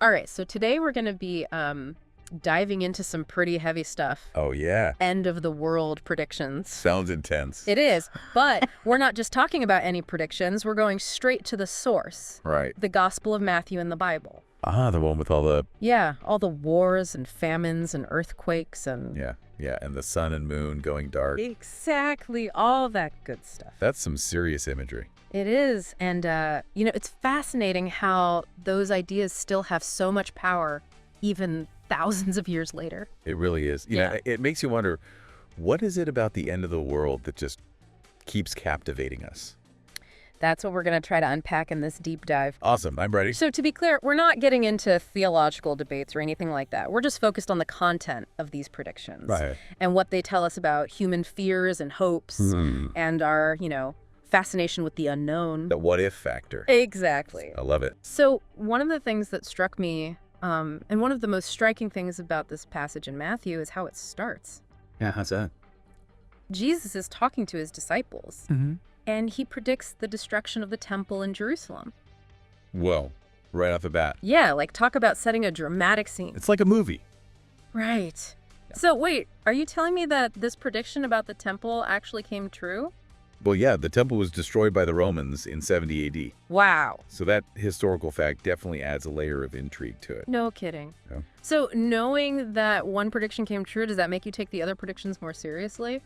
All right, so today we're going to be diving into some pretty heavy stuff. Oh, yeah. End of the world predictions. Sounds intense. It is, but we're not just talking about any predictions. We're going straight to the source. Right. The Gospel of Matthew in the Bible. Ah, the one with all the... Yeah, all the wars and famines and earthquakes and... Yeah, and the sun and moon going dark. Exactly, all that good stuff. That's some serious imagery. It is, and, it's fascinating how those ideas still have so much power even thousands of years later. It really is. You know, it makes you wonder, what is it about the end of the world that just keeps captivating us? That's what we're going to try to unpack in this deep dive. Awesome. I'm ready. So to be clear, we're not getting into theological debates or anything like that. We're just focused on the content of these predictions. Right. And what they tell us about human fears and hopes and our, fascination with the unknown. The what-if factor. Exactly. I love it. So one of the things that struck me, and one of the most striking things about this passage in Matthew is how it starts. Yeah, how's that? Jesus is talking to his disciples. And he predicts the destruction of the temple in Jerusalem. Whoa, right off the bat. Yeah, like talk about setting a dramatic scene. It's like a movie. Right. Yeah. So wait, are you telling me that this prediction about the temple actually came true? Well, yeah, the temple was destroyed by the Romans in 70 AD. Wow. So that historical fact definitely adds a layer of intrigue to it. No kidding. Yeah. So knowing that one prediction came true, does that make you take the other predictions more seriously?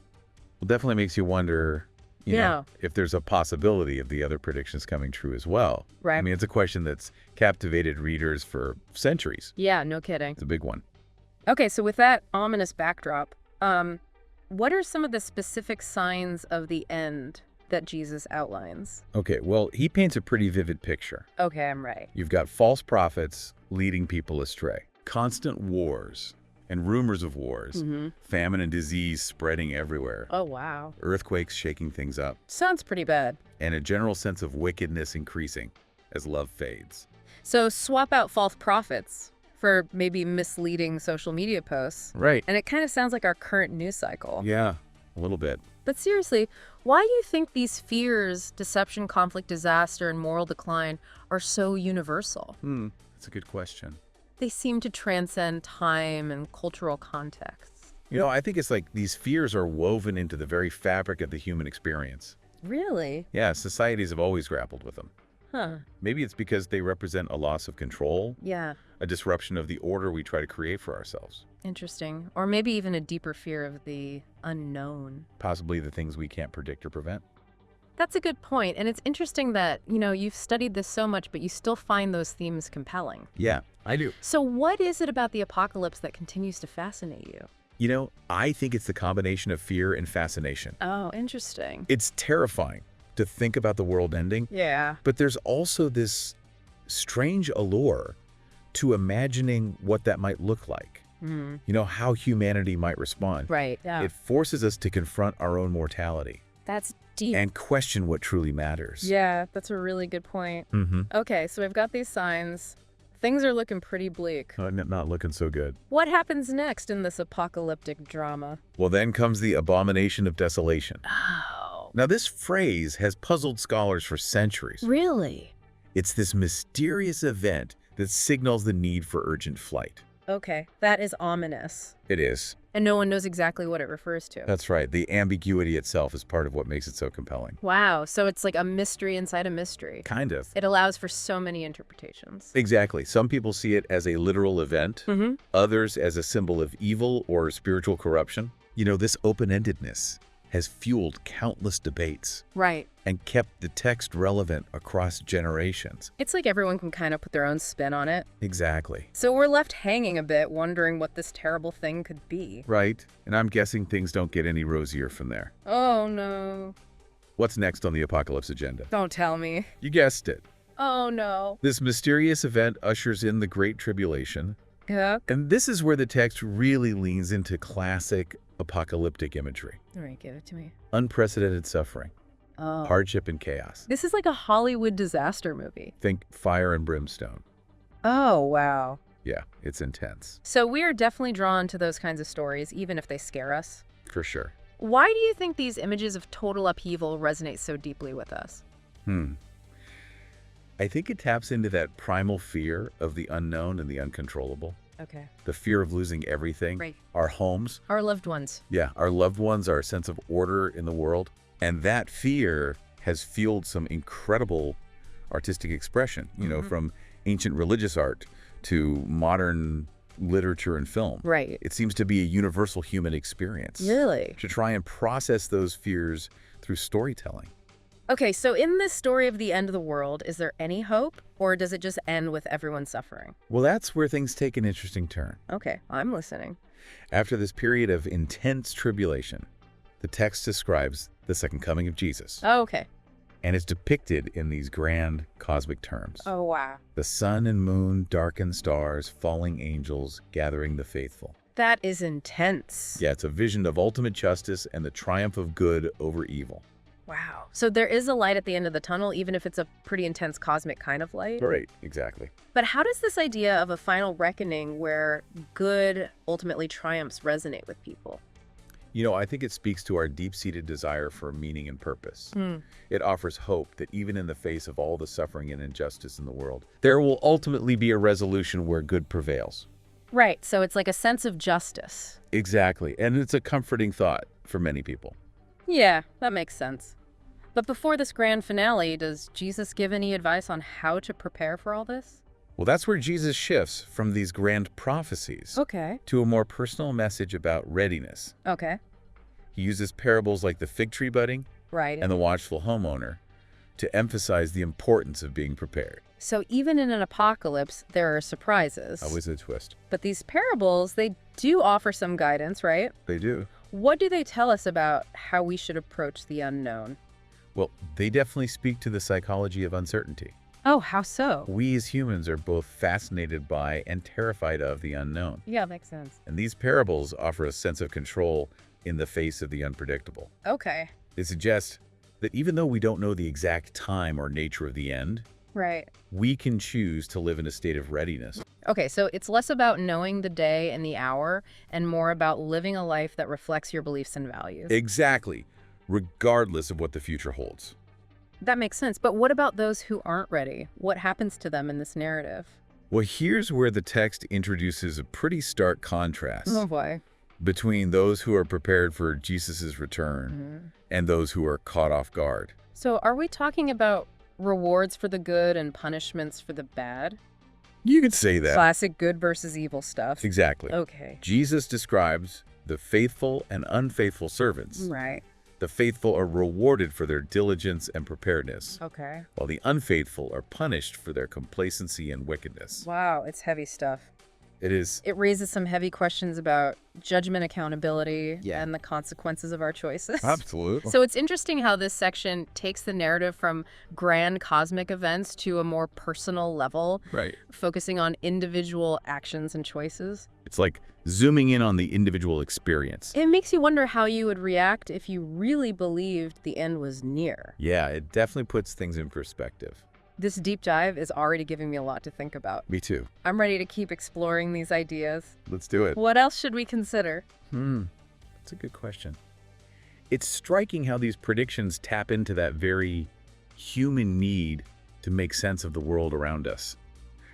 Well, definitely makes you wonder, you know, if there's a possibility of the other predictions coming true as well. Right. I mean, it's a question that's captivated readers for centuries. Yeah, no kidding. It's a big one. Okay, so with that ominous backdrop, what are some of the specific signs of the end that Jesus outlines? Okay, well, he paints a pretty vivid picture. Okay, I'm ready. You've got false prophets leading people astray, constant wars and rumors of wars, famine and disease spreading everywhere, Oh, wow. earthquakes shaking things up, Sounds pretty bad. and a general sense of wickedness increasing as love fades. So swap out false prophets for maybe misleading social media posts. Right. And it kind of sounds like our current news cycle. Yeah, a little bit. But seriously, why do you think these fears, deception, conflict, disaster, and moral decline are so universal? That's a good question. They seem to transcend time and cultural contexts. You know, I think it's like these fears are woven into the very fabric of the human experience. Really? Yeah, societies have always grappled with them. Huh. Maybe it's because they represent a loss of control, Yeah. a disruption of the order we try to create for ourselves. Interesting. Or maybe even a deeper fear of the unknown. Possibly the things we can't predict or prevent. That's a good point. And it's interesting that, you've studied this so much, but you still find those themes compelling. Yeah, I do. So what is it about the apocalypse that continues to fascinate you? You know, I think it's the combination of fear and fascination. Oh, interesting. It's terrifying to think about the world ending, Yeah. but there's also this strange allure to imagining what that might look like. You know, how humanity might respond. Right. Yeah. It forces us to confront our own mortality That's deep. and question what truly matters. Yeah, that's a really good point. Okay, so we've got these signs. Things are looking pretty bleak. Not looking so good. What happens next in this apocalyptic drama? Well, then comes the abomination of desolation. Oh. Now, this phrase has puzzled scholars for centuries. Really? It's this mysterious event that signals the need for urgent flight. Okay, that is ominous. It is. And no one knows exactly what it refers to. That's right. The ambiguity itself is part of what makes it so compelling. Wow, so it's like a mystery inside a mystery. Kind of. It allows for so many interpretations. Exactly. Some people see it as a literal event, others as a symbol of evil or spiritual corruption. You know, this open-endedness has fueled countless debates Right. and kept the text relevant across generations. It's like everyone can kind of put their own spin on it. Exactly. So we're left hanging a bit, wondering what this terrible thing could be. Right. And I'm guessing things don't get any rosier from there. Oh, no. What's next on the apocalypse agenda? Don't tell me. You guessed it. Oh, no. This mysterious event ushers in the Great Tribulation. Yeah. And this is where the text really leans into classic apocalyptic imagery. All right, give it to me. Unprecedented suffering, Oh. hardship, and chaos. This is like a Hollywood disaster movie. Think fire and brimstone. Oh, wow. Yeah, it's intense. So we are definitely drawn to those kinds of stories, even if they scare us. For sure. Why do you think these images of total upheaval resonate so deeply with us? I think it taps into that primal fear of the unknown and the uncontrollable. Okay. The fear of losing everything. Right. Our homes. Our loved ones. Yeah, our loved ones, our sense of order in the world. And that fear has fueled some incredible artistic expression, from ancient religious art to modern literature and film. Right. It seems to be a universal human experience. Really? To try and process those fears through storytelling. Okay, so in this story of the end of the world, is there any hope, or does it just end with everyone suffering? Well, that's where things take an interesting turn. Okay, I'm listening. After this period of intense tribulation, the text describes the second coming of Jesus. Oh, okay. And it's depicted in these grand cosmic terms. Oh, wow. The sun and moon, darkened stars, falling angels, gathering the faithful. That is intense. Yeah, it's a vision of ultimate justice and the triumph of good over evil. Wow. So there is a light at the end of the tunnel, even if it's a pretty intense cosmic kind of light? Right, exactly. But how does this idea of a final reckoning where good ultimately triumphs resonate with people? I think it speaks to our deep-seated desire for meaning and purpose. It offers hope that even in the face of all the suffering and injustice in the world, there will ultimately be a resolution where good prevails. Right, so it's like a sense of justice. Exactly, and it's a comforting thought for many people. Yeah, that makes sense. But before this grand finale, does Jesus give any advice on how to prepare for all this? Well, that's where Jesus shifts from these grand prophecies to a more personal message about readiness. Okay. He uses parables like the fig tree budding and the watchful homeowner to emphasize the importance of being prepared. So even in an apocalypse, there are surprises. Always a twist. But these parables, they do offer some guidance, right? They do. What do they tell us about how we should approach the unknown? Well, they definitely speak to the psychology of uncertainty. Oh, how so? We as humans are both fascinated by and terrified of the unknown. Yeah, makes sense. And these parables offer a sense of control in the face of the unpredictable. Okay. They suggest that even though we don't know the exact time or nature of the end, we can choose to live in a state of readiness. Okay, so it's less about knowing the day and the hour and more about living a life that reflects your beliefs and values. Exactly, regardless of what the future holds. That makes sense. But what about those who aren't ready? What happens to them in this narrative? Well, here's where the text introduces a pretty stark contrast. Oh, boy. Between those who are prepared for Jesus' return and those who are caught off guard. So are we talking about rewards for the good and punishments for the bad? You could say that. Classic good versus evil stuff. Exactly. Okay. Jesus describes the faithful and unfaithful servants. Right. The faithful are rewarded for their diligence and preparedness, Okay. while the unfaithful are punished for their complacency and wickedness. Wow, it's heavy stuff. It is. It raises some heavy questions about judgment, accountability, and the consequences of our choices. Absolutely. So it's interesting how this section takes the narrative from grand cosmic events to a more personal level, focusing on individual actions and choices. It's like zooming in on the individual experience. It makes you wonder how you would react if you really believed the end was near. Yeah, it definitely puts things in perspective. This deep dive is already giving me a lot to think about. Me too. I'm ready to keep exploring these ideas. Let's do it. What else should we consider? That's a good question. It's striking how these predictions tap into that very human need to make sense of the world around us,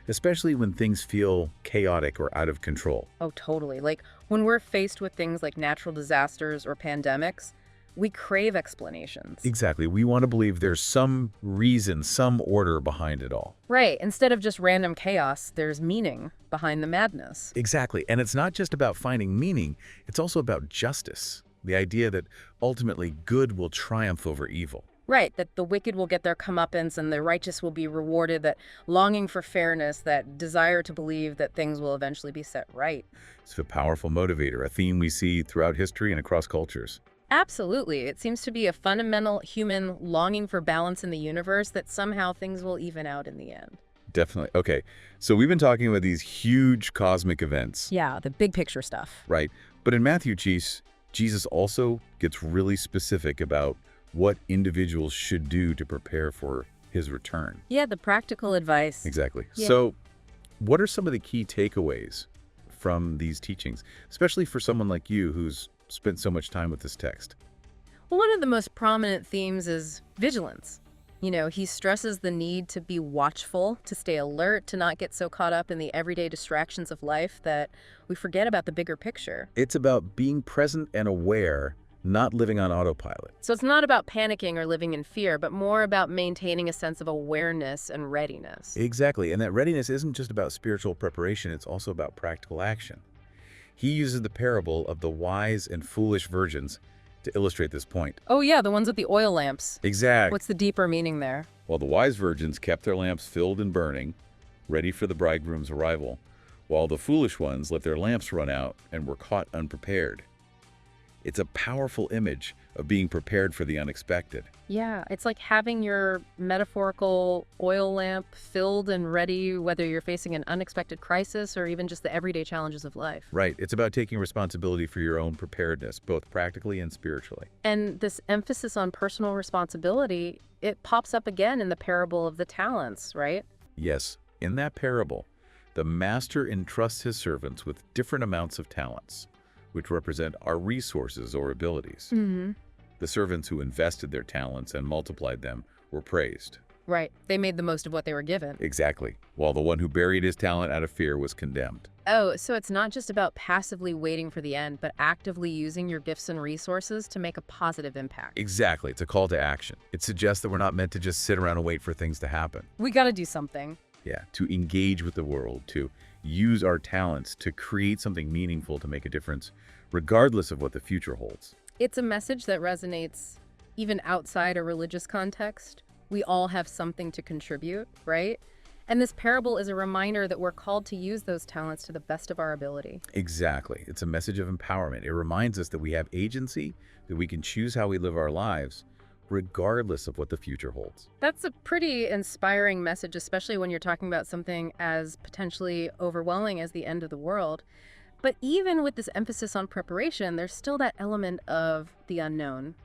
especially when things feel chaotic or out of control. Oh, totally. Like when we're faced with things like natural disasters or pandemics, we crave explanations. Exactly. We want to believe there's some reason, some order behind it all. Right. Instead of just random chaos, there's meaning behind the madness. Exactly. And it's not just about finding meaning, it's also about justice. The idea that ultimately good will triumph over evil. Right, that the wicked will get their comeuppance and the righteous will be rewarded, that longing for fairness, that desire to believe that things will eventually be set right. It's a powerful motivator, a theme we see throughout history and across cultures. Absolutely. It seems to be a fundamental human longing for balance in the universe, that somehow things will even out in the end. Definitely. Okay, so we've been talking about these huge cosmic events. Yeah, the big picture stuff. Right. But in Matthew, Jesus also gets really specific about what individuals should do to prepare for his return. Yeah, the practical advice. Exactly. Yeah. So what are some of the key takeaways from these teachings, especially for someone like you who's spent so much time with this text? Well, one of the most prominent themes is vigilance. He stresses the need to be watchful, to stay alert, to not get so caught up in the everyday distractions of life that we forget about the bigger picture. It's about being present and aware, not living on autopilot. So it's not about panicking or living in fear, but more about maintaining a sense of awareness and readiness. Exactly, and that readiness isn't just about spiritual preparation, it's also about practical action. He uses the parable of the wise and foolish virgins to illustrate this point. Oh yeah, the ones with the oil lamps. Exactly. What's the deeper meaning there? While the wise virgins kept their lamps filled and burning, ready for the bridegroom's arrival, while the foolish ones let their lamps run out and were caught unprepared. It's a powerful image of being prepared for the unexpected. Yeah, it's like having your metaphorical oil lamp filled and ready, whether you're facing an unexpected crisis or even just the everyday challenges of life. Right. It's about taking responsibility for your own preparedness, both practically and spiritually. And this emphasis on personal responsibility, it pops up again in the parable of the talents, right? Yes. In that parable, the master entrusts his servants with different amounts of talents, which represent our resources or abilities. Mm-hmm. The servants who invested their talents and multiplied them were praised. Right. They made the most of what they were given. Exactly. While the one who buried his talent out of fear was condemned. Oh, so it's not just about passively waiting for the end, but actively using your gifts and resources to make a positive impact. Exactly. It's a call to action. It suggests that we're not meant to just sit around and wait for things to happen. We got to do something. Yeah, to engage with the world, to use our talents to create something meaningful to make a difference, regardless of what the future holds. It's a message that resonates even outside a religious context. We all have something to contribute, right? And this parable is a reminder that we're called to use those talents to the best of our ability. Exactly. It's a message of empowerment. It reminds us that we have agency, that we can choose how we live our lives, regardless of what the future holds. That's a pretty inspiring message, especially when you're talking about something as potentially overwhelming as the end of the world. But even with this emphasis on preparation, there's still that element of the unknown.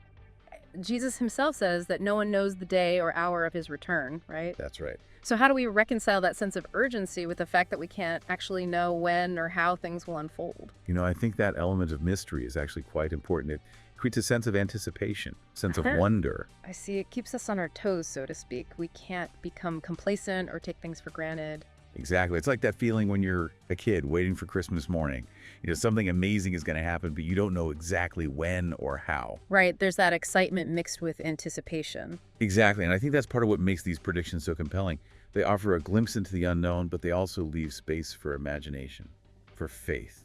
Jesus himself says that no one knows the day or hour of his return, right? That's right. So how do we reconcile that sense of urgency with the fact that we can't actually know when or how things will unfold? I think that element of mystery is actually quite important. It creates a sense of anticipation, sense of wonder. I see. It keeps us on our toes, so to speak. We can't become complacent or take things for granted. Exactly. It's like that feeling when you're a kid waiting for Christmas morning. Something amazing is going to happen, but you don't know exactly when or how. Right. There's that excitement mixed with anticipation. Exactly. And I think that's part of what makes these predictions so compelling. They offer a glimpse into the unknown, but they also leave space for imagination, for faith,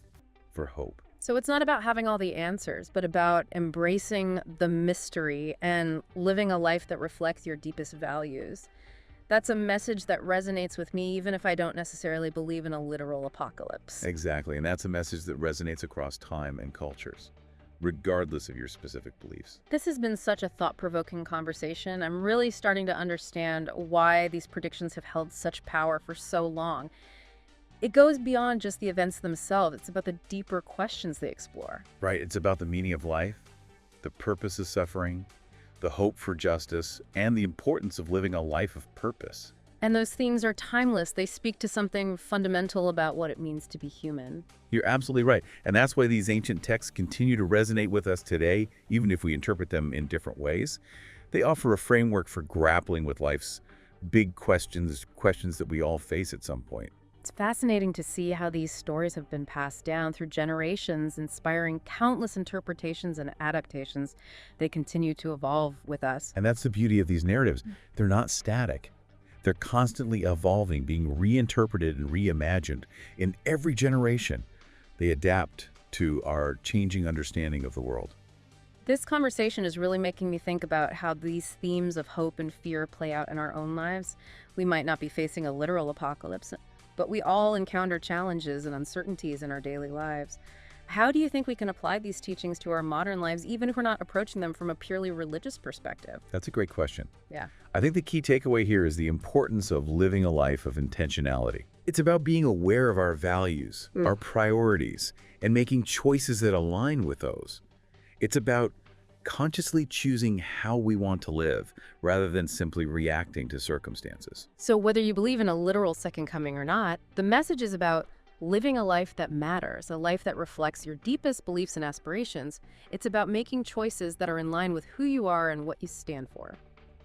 for hope. So it's not about having all the answers, but about embracing the mystery and living a life that reflects your deepest values. That's a message that resonates with me, even if I don't necessarily believe in a literal apocalypse. Exactly, and that's a message that resonates across time and cultures, regardless of your specific beliefs. This has been such a thought-provoking conversation. I'm really starting to understand why these predictions have held such power for so long. It goes beyond just the events themselves. It's about the deeper questions they explore. Right, it's about the meaning of life, the purpose of suffering, the hope for justice, and the importance of living a life of purpose. And those themes are timeless. They speak to something fundamental about what it means to be human. You're absolutely right. And that's why these ancient texts continue to resonate with us today, even if we interpret them in different ways. They offer a framework for grappling with life's big questions that we all face at some point. It's fascinating to see how these stories have been passed down through generations, inspiring countless interpretations and adaptations. They continue to evolve with us. And that's the beauty of these narratives. They're not static. They're constantly evolving, being reinterpreted and reimagined. In every generation, they adapt to our changing understanding of the world. This conversation is really making me think about how these themes of hope and fear play out in our own lives. We might not be facing a literal apocalypse, but we all encounter challenges and uncertainties in our daily lives. How do you think we can apply these teachings to our modern lives, even if we're not approaching them from a purely religious perspective? That's a great question. Yeah. I think the key takeaway here is the importance of living a life of intentionality. It's about being aware of our values, our priorities, and making choices that align with those. It's about consciously choosing how we want to live rather than simply reacting to circumstances. So whether you believe in a literal second coming or not, the message is about living a life that matters, a life that reflects your deepest beliefs and aspirations. It's about making choices that are in line with who you are and what you stand for.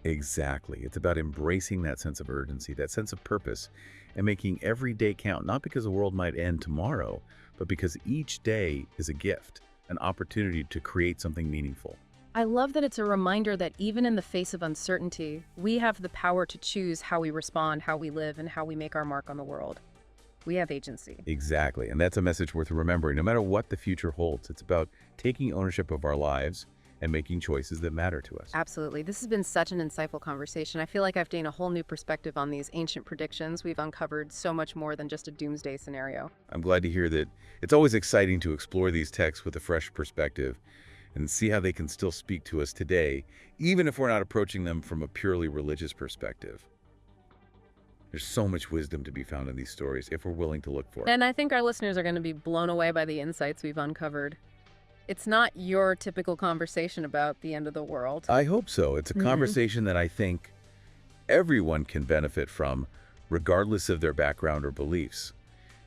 Exactly. It's about embracing that sense of urgency, that sense of purpose, and making every day count, not because the world might end tomorrow, but because each day is a gift, an opportunity to create something meaningful. I love that it's a reminder that even in the face of uncertainty, we have the power to choose how we respond, how we live, and how we make our mark on the world. We have agency. Exactly. And that's a message worth remembering. No matter what the future holds, it's about taking ownership of our lives and making choices that matter to us. Absolutely. This has been such an insightful conversation. I feel like I've gained a whole new perspective on these ancient predictions. We've uncovered so much more than just a doomsday scenario. I'm glad to hear that. It's always exciting to explore these texts with a fresh perspective and see how they can still speak to us today, even if we're not approaching them from a purely religious perspective. There's so much wisdom to be found in these stories if we're willing to look for it. And I think our listeners are going to be blown away by the insights we've uncovered. It's not your typical conversation about the end of the world. I hope so. It's a conversation that I think everyone can benefit from, regardless of their background or beliefs.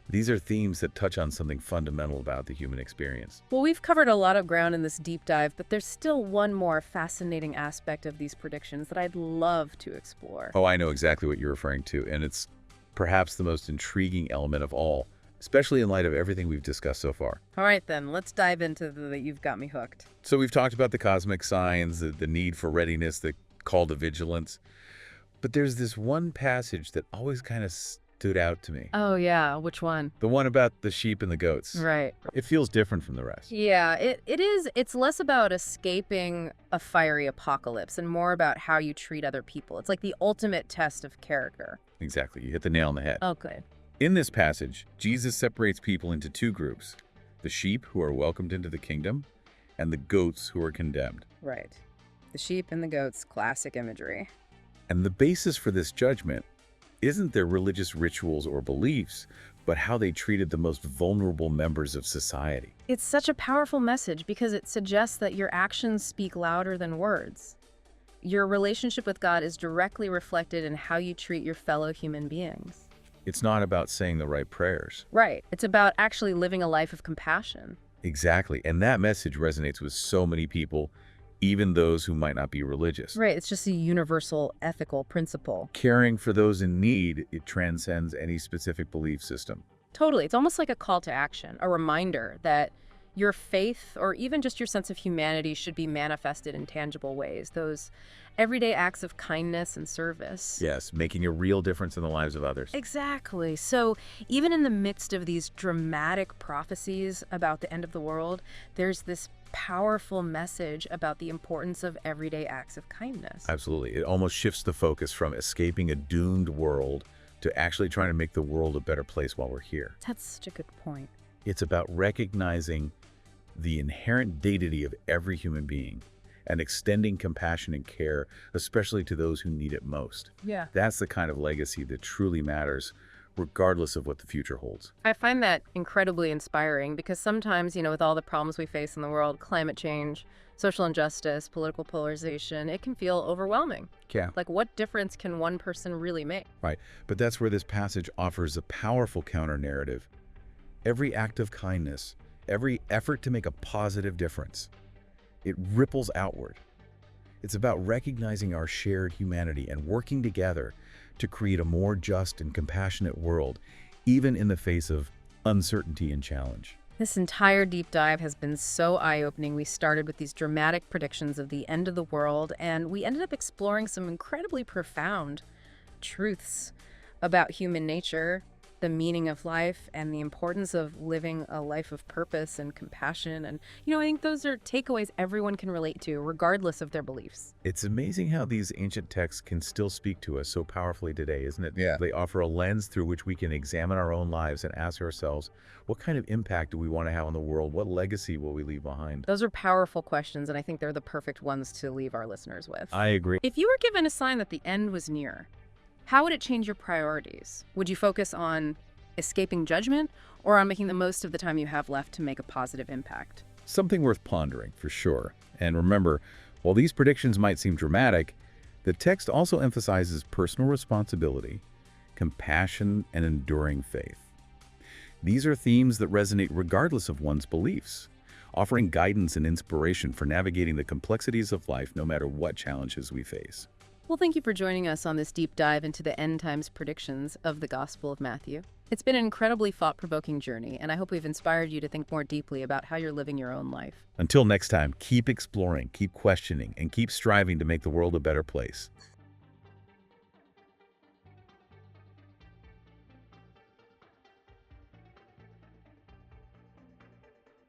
These are themes that touch on something fundamental about the human experience. Well, we've covered a lot of ground in this deep dive, but there's still one more fascinating aspect of these predictions that I'd love to explore. Oh, I know exactly what you're referring to, and it's perhaps the most intriguing element of all, especially in light of everything we've discussed so far. All right, then, let's dive into the You've Got Me Hooked. So we've talked about the cosmic signs, the need for readiness, the call to vigilance, but there's this one passage that always kind of stood out to me. Oh, yeah. Which one? The one about the sheep and the goats. Right. It feels different from the rest. Yeah, it is. It's less about escaping a fiery apocalypse and more about how you treat other people. It's like the ultimate test of character. Exactly. You hit the nail on the head. Okay. In this passage, Jesus separates people into two groups, the sheep who are welcomed into the kingdom and the goats who are condemned. Right. The sheep and the goats, classic imagery. And the basis for this judgment isn't their religious rituals or beliefs, but how they treated the most vulnerable members of society. It's such a powerful message because it suggests that your actions speak louder than words. Your relationship with God is directly reflected in how you treat your fellow human beings. It's not about saying the right prayers. Right. It's about actually living a life of compassion. Exactly. And that message resonates with so many people, even those who might not be religious. Right. It's just a universal ethical principle. Caring for those in need, it transcends any specific belief system. Totally. It's almost like a call to action, a reminder that your faith or even just your sense of humanity should be manifested in tangible ways. Those everyday acts of kindness and service. Yes, making a real difference in the lives of others. Exactly. So even in the midst of these dramatic prophecies about the end of the world, there's this powerful message about the importance of everyday acts of kindness. Absolutely. It almost shifts the focus from escaping a doomed world to actually trying to make the world a better place while we're here. That's such a good point. It's about recognizing the inherent dignity of every human being and extending compassion and care, especially to those who need it most. Yeah. That's the kind of legacy that truly matters, regardless of what the future holds. I find that incredibly inspiring because sometimes, with all the problems we face in the world, climate change, social injustice, political polarization, it can feel overwhelming. Yeah. Like, what difference can one person really make? Right. But that's where this passage offers a powerful counter-narrative. Every act of kindness, every effort to make a positive difference, it ripples outward. It's about recognizing our shared humanity and working together to create a more just and compassionate world, even in the face of uncertainty and challenge. This entire deep dive has been so eye-opening. We started with these dramatic predictions of the end of the world, and we ended up exploring some incredibly profound truths about human nature, the meaning of life, and the importance of living a life of purpose and compassion. And, I think those are takeaways everyone can relate to, regardless of their beliefs. It's amazing how these ancient texts can still speak to us so powerfully today, isn't it? Yeah. They offer a lens through which we can examine our own lives and ask ourselves, what kind of impact do we want to have on the world? What legacy will we leave behind? Those are powerful questions, and I think they're the perfect ones to leave our listeners with. I agree. If you were given a sign that the end was near, how would it change your priorities? Would you focus on escaping judgment or on making the most of the time you have left to make a positive impact? Something worth pondering, for sure. And remember, while these predictions might seem dramatic, the text also emphasizes personal responsibility, compassion, and enduring faith. These are themes that resonate regardless of one's beliefs, offering guidance and inspiration for navigating the complexities of life no matter what challenges we face. Well, thank you for joining us on this deep dive into the end times predictions of the Gospel of Matthew. It's been an incredibly thought-provoking journey, and I hope we've inspired you to think more deeply about how you're living your own life. Until next time, keep exploring, keep questioning, and keep striving to make the world a better place.